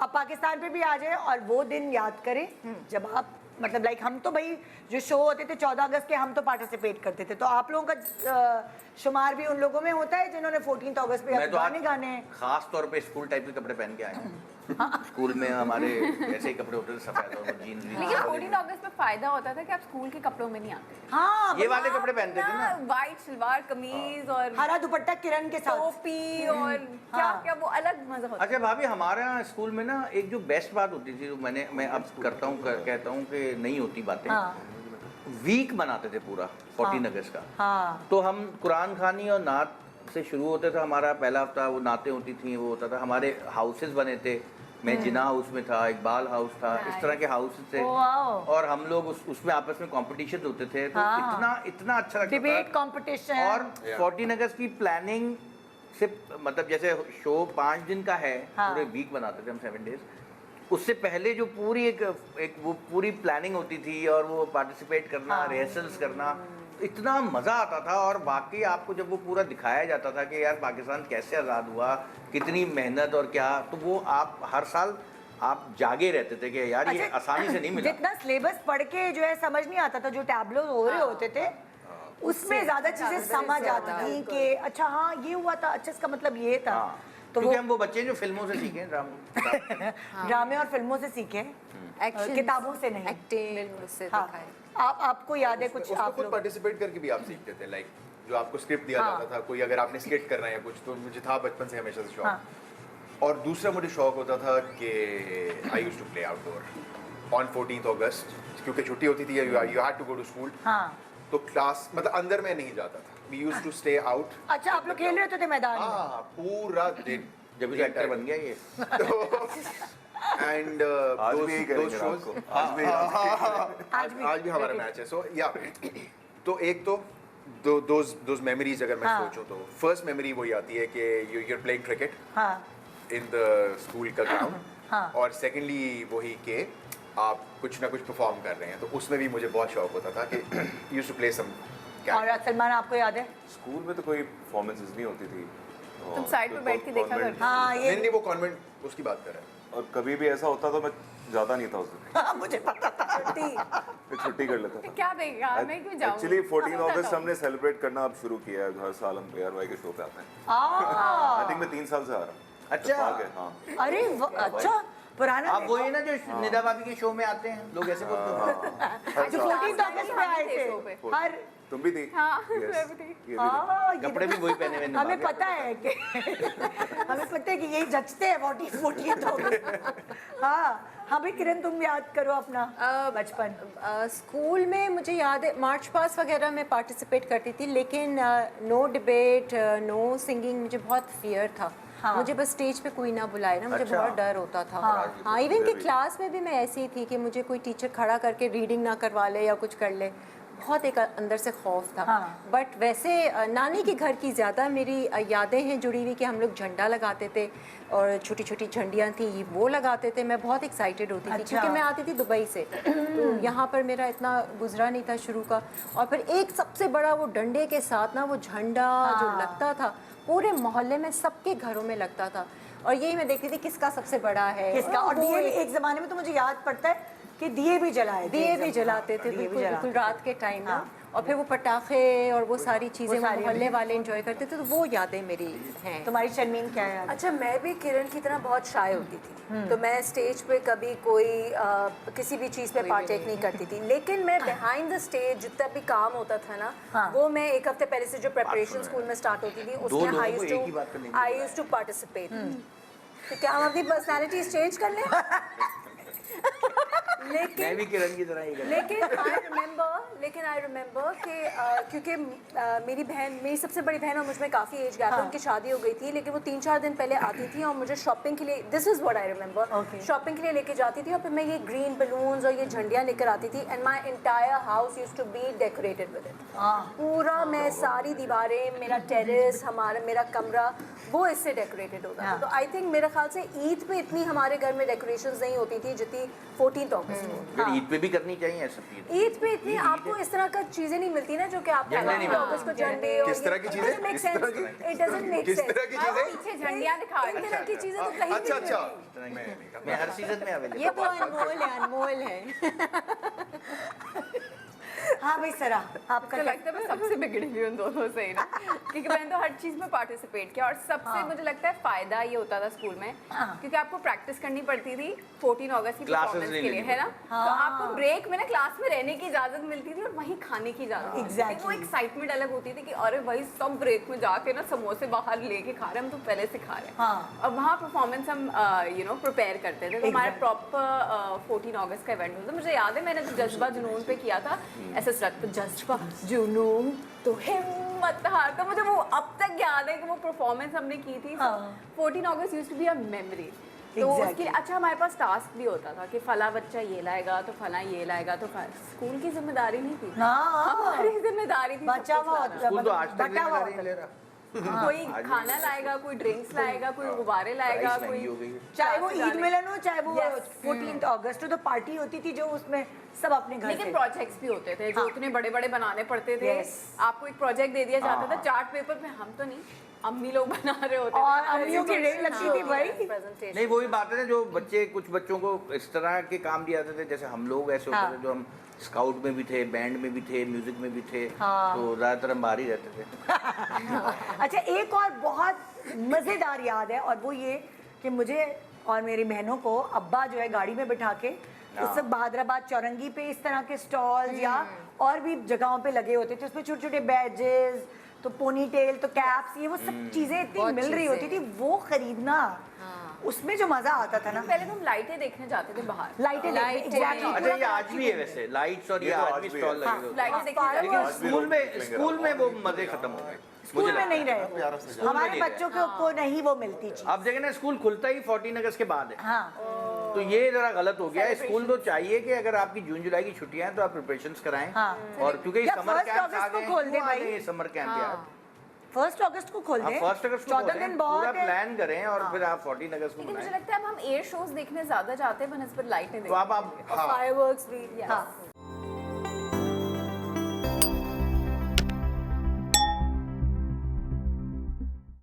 अब पाकिस्तान पे भी आ जाए और वो दिन याद करें जब आप मतलब लाइक हम तो भाई जो शो होते थे 14 अगस्त के हम तो पार्टिसिपेट करते थे, तो आप लोगों का शुमार भी उन लोगों में होता है जिन्होंने 14 अगस्त पे गाने खास तौर पे स्कूल टाइप के कपड़े पहन के आए हैं। स्कूल में हमारे ऐसे ही कपड़े होते थे, सफेद और जीन्स। लेकिन 14 अगस्त में फायदा होता था कि आप स्कूल के कपड़ों में नहीं आते थे। हाँ, ये वाले कपड़े पहनते थे ना, वाइट सलवार कमीज और हरा दुपट्टा किरण के साथ टोपी और क्या क्या वो अलग मजा होता। अच्छा भाभी, हमारे यहाँ स्कूल में ना एक जो बेस्ट बात होती थी, जो मैं अब करता हूँ कहता हूँ कि नहीं होती बातें, वीक बनाते थे पूरा 14 अगस्त का। तो हम कुरान खानी और नात से शुरू होते थे, हमारा पहला हफ्ता वो नातें होती थी, वो होता था, हमारे हाउसेस बने थे, मैं जिना हाउस में था, इकबाल हाउस था, इस तरह के हाउसेस थे, और हम लोग उसमें आपस में कॉम्पिटिशन होते थे, तो इतना अच्छा लगता था, डिबेट कॉम्पिटिशन। और 14 अगस्त की प्लानिंग से मतलब जैसे शो 5 दिन का है, पूरे वीक बनाते थे हम 7 डेज, उससे पहले जो पूरी एक वो पूरी प्लानिंग होती थी और वो पार्टिसिपेट करना, रिहर्सल्स करना, इतना मज़ा आता था। और बाकी आपको जब वो पूरा दिखाया जाता था कि यार पाकिस्तान कैसे आज़ाद हुआ, कितनी मेहनत और क्या, तो वो आप हर साल आप जागे रहते थे कि यार ये आसानी से नहीं मिला। जितना सिलेबस पढ़ के जो है समझ नहीं आता था, जो टैबलो हो रहे होते थे उसमें ज़्यादा चीज़ें समझ आती थी कि अच्छा हाँ ये हुआ था, अच्छा इसका मतलब ये था। तो क्योंकि हम वो बच्चे जो फिल्मों से सीखे, ड्रामे और फिल्मों से सीखे, किताबों से नहीं, एक्टिंग से दिखाए। आपको याद है कुछ? आप खुद पार्टिसिपेट करके भी आप सीखते थे, लाइक जो आपको स्क्रिप्ट दिया जाता था, कोई अगर आपने स्किट करना है या कुछ, तो मुझे था बचपन से हमेशा से शौक। और दूसरा मुझे शौक होता था कि I used to play outdoor on 14 August, क्योंकि छुट्टी होती थी, you had to go to school, तो क्लास मतलब अंदर में नहीं जाता था, we used to stay out. अच्छा, आप लोग खेल रहे थे मैदान में? हाँ, पूरा दिन, जब भी एक्टर बन गया ये। एंड आज भी हमारा मैच है। सो या तो एक तो दोज मेमोरीज अगर मैं सोचूं तो फर्स्ट मेमोरी वही आती है कि you are playing cricket in the school का ग्राउंड, और सेकेंडली वही कि आप कुछ ना कुछ परफॉर्म कर रहे हैं, तो उसमें भी मुझे बहुत शौक होता था कि यूज्ड टू प्ले सम। और सलमान, आपको याद है? स्कूल में तो कोई परफॉर्मेंसेस नहीं होती थी, तुम साइड पे बैठ के देखा करते? हाँ, ये नहीं, वो कॉन्वेंट उसकी बात कर रहा है। और कभी भी ऐसा होता तो मैं जाता नहीं था उस दिन। मुझे पता था। फिर छुट्टी कर लेता था। क्या देगा, मैं क्यों जाऊँ? एक्चुअली 14 अगस्त हमने सेलिब्रेट करना अब शुरू किया है, हर साल हम AR भाई के शो पे आते हैं। आई थिंक मैं 3 साल से आ रहा हूँ। अच्छा, हाँ। अरे अच्छा, पुराना। आप वही ना जो निदा भाभी के शो में आते हैं, लोग ऐसे बोलते हैं। 14 अगस्त पे आए थे हर। तुम भी थी? हाँ, मैं भी थी। कपड़े भी वही पहने हुए। हमें पता है कि हमें पता है कि यही जचते हैं 14 अगस्त। हाँ हाँ भाई, किरण तुम याद करो अपना बचपन। स्कूल में मुझे याद है मार्च पास वगैरह में पार्टिसिपेट करती थी, लेकिन नो डिबेट, नो सिंगिंग, मुझे बहुत फियर था। मुझे बस स्टेज पे कोई ना बुलाए ना, मुझे बहुत डर होता था। हाँ, इवन कि क्लास में भी मैं ऐसी ही थी कि मुझे कोई टीचर खड़ा करके रीडिंग ना करवा ले या कुछ कर ले, बहुत एक अंदर से खौफ था। बट वैसे नानी के घर की ज़्यादा मेरी यादें हैं जुड़ी हुई कि हम लोग झंडा लगाते थे और छोटी छोटी झंडियाँ थी वो लगाते थे। मैं बहुत एक्साइटेड होती थी क्योंकि मैं आती थी दुबई से, तो यहाँ पर मेरा इतना गुजरा नहीं था शुरू का। और फिर एक सबसे बड़ा वो डंडे के साथ ना वो झंडा जो लगता था, पूरे मोहल्ले में सबके घरों में लगता था, और यही मैं देखती थी किसका सबसे बड़ा है किसका। और दिए भी एक ज़माने में तो मुझे याद पड़ता है कि दिए भी जलाते थे बिल्कुल रात के टाइम ना। और फिर वो पटाखे और वो सारी चीज़ें मोहल्ले वाले एंजॉय करते थे, तो वो यादें मेरी हैं। तुम्हारी शर्मीन क्या है? अच्छा, मैं भी किरण की तरह बहुत शाय होती थी, तो मैं स्टेज पे कभी कोई किसी भी चीज़ पे पार्टेक नहीं करती थी, लेकिन मैं बिहाइंड द स्टेज जितना भी काम होता था ना, वो मैं एक हफ्ते पहले से जो प्रिपरेशन स्कूल में स्टार्ट होती थी उसमें आई यूज्ड टू पार्टिसिपेट। तो क्या हम अपनी पर्सनैलिटीज चेंज कर लें? मैं भी किरण की तरह ही लेकिन आई रिमेंबर कि क्योंकि मेरी सबसे बड़ी बहन और मुझ में काफ़ी एज गैप है, उनकी शादी हो गई थी, लेकिन वो 3-4 दिन पहले आती थी और मुझे शॉपिंग के लिए, this is what I remember, shopping के लिए लेके जाती थी, और फिर मैं ये ग्रीन बलून्स और ये झंडियाँ लेकर आती थी, and my entire house used to be decorated with it. पूरा मैं सारी दीवारें, मेरा टेरेस, मेरा कमरा, वो इससे डेकोरेटेड होता था। तो आई थिंक मेरे ख्याल से ईद पे इतनी हमारे घर में डेकोरेशंस नहीं होती थी जितनी 14 फिर ईद पे भी करनी चाहिए ऐसा चीज। ईद पे इतनी आपको इस तरह का चीजें नहीं मिलती ना जो कि आप झंडे नहीं अगस्त को झंडे और किस तरह की चीजें? इट किस तरह की? डजंट मेक किस सेंस। तरह की चीजें? पीछे झंडियाँ दिखा इन रहे तरह की चीजें तो कहीं अच्छा नहीं अच्छा मिलती। मैं हर सीजन में अवेलेबल। ये तो अनमोल है। हाँ भाई सरा आपका तो लगता है मैं सबसे बिगड़ी हुई उन दोनों से ही ना, क्योंकि मैंने तो हर चीज में पार्टिसिपेट किया और सबसे मुझे लगता है फायदा ये होता था स्कूल में, क्योंकि आपको प्रैक्टिस करनी पड़ती थी 14 अगस्त की Classes परफॉर्मेंस नहीं के लिए, लेनी है ना। तो आपको ब्रेक में ना क्लास में रहने की इजाजत मिलती थी और वहीं खाने की इजाजत मिलती थी। Exactly. वो एक्साइटमेंट अलग होती थी कि अरे भाई सब ब्रेक में जाके ना समोसे बाहर लेके खा रहे हैं, हम तो पहले से खा रहे हैं। हाँ। और वहाँ परफॉर्मेंस हम प्रिपेयर करते थे, तो हमारा प्रॉपर 14 अगस्त का इवेंट होता था। मुझे याद है मैंने तो जज्बा जुनून पे किया था, ऐसे रक्त जज्बा जुनून तो हिम्मत हार, तो मुझे वो अब तक याद है कि वो परफॉर्मेंस हमने की थी। 14 August used to be a memory. तो Exactly. उसके लिए अच्छा हमारे पास टास्क भी होता था कि फला बच्चा ये लाएगा तो फला ये लाएगा, तो स्कूल की जिम्मेदारी नहीं थी, हाँ। हमारी जिम्मेदारी थी। बचा सब कुछ हुआ लाना। स्कूल तो आज तक बटा हुआ जिम्मेदारी नहीं ले रहा। कोई खाना लाएगा, कोई ड्रिंक्स लाएगा, कोई गुब्बारे लाएगा, प्राइस महंगी हो गई है। चाहे वो क्लास ईद जाने- मिलन हो चाहे वो Yes. 14 अगस्त हो, तो पार्टी होती थी जो उसमें सब अपने घर लेकिन से प्रोजेक्ट्स भी होते थे जो इतने बड़े बड़े बनाने पड़ते थे। Yes. आपको एक प्रोजेक्ट दे दिया जाता था चार्ट पेपर पे, हम तो नहीं, अम्मी लोग बना रहे होते थे। और अम्मियों की रेल लगती थी भाई। प्रेजेंटेशन नहीं वही बात है ना, जो बच्चे कुछ बच्चों को इस तरह के काम दिए जाते थे, जैसे हम लोग ऐसे होते थे जो हम स्काउट में भी थे, बैंड में भी थे, म्यूजिक में भी थे, तो ज़्यादातर हम बाहर ही रहते थे। अच्छा एक और बहुत मज़ेदार याद है, और वो ये कि मुझे और मेरी बहनों को अब्बा जो है गाड़ी में बिठा के उस सब बहादुराबाद चौरंगी पे इस तरह के स्टॉल्स या और भी जगहों पे लगे होते थे, उसमें छोटे छोटे बैजेस, तो पोनी टेल, तो कैप्स, ये वो सब चीजें इतनी बहुत मिल रही होती थी, वो खरीदना उसमें जो मजा आता था ना। पहले तो हम लाइटें देखने जाते थे बाहर। लाइटें एग्जैक्टली। अच्छा ये आज भी है वैसे, लाइट्स और ये ये तो आज आज भी भी स्टॉल है। लगे होते हैं। लाइटें देखने जाते लेकिन थे। आज भी स्कूल लोग में निकलेंगे स्कूल में रात वो में। मजे खत्म हो गए। स्कूल मुझे में लगता नहीं है। रहे, प्यारा सा हमारे नहीं बच्चों को नहीं वो मिलती चीज। अब देखिए ना स्कूल खुलता ही 14 अगस्त के बाद है, हाँ तो ये जरा गलत हो गया है। स्कूल तो चाहिए कि अगर आपकी जून जुलाई की छुट्टियां हैं तो आप प्रिपरेशंस कराएं, हाँ। और क्योंकि या समर 1 कैंप आ अगस्त को गए खोल दे भाई। हैं, समर कैंप यार 1 अगस्त को खोल आप दें, 1 अगस्त को 14 खोलें, दिन पूरा बहुत है। प्लान करें और फिर आप 14 अगस्त को लेकिन मुझे बनाएं। लगता है अब हम एयर शोज देखने ज्यादा जाते हैं बनस्पत लाइटें तो देखने। आप फायरवर्क्स भी हाँ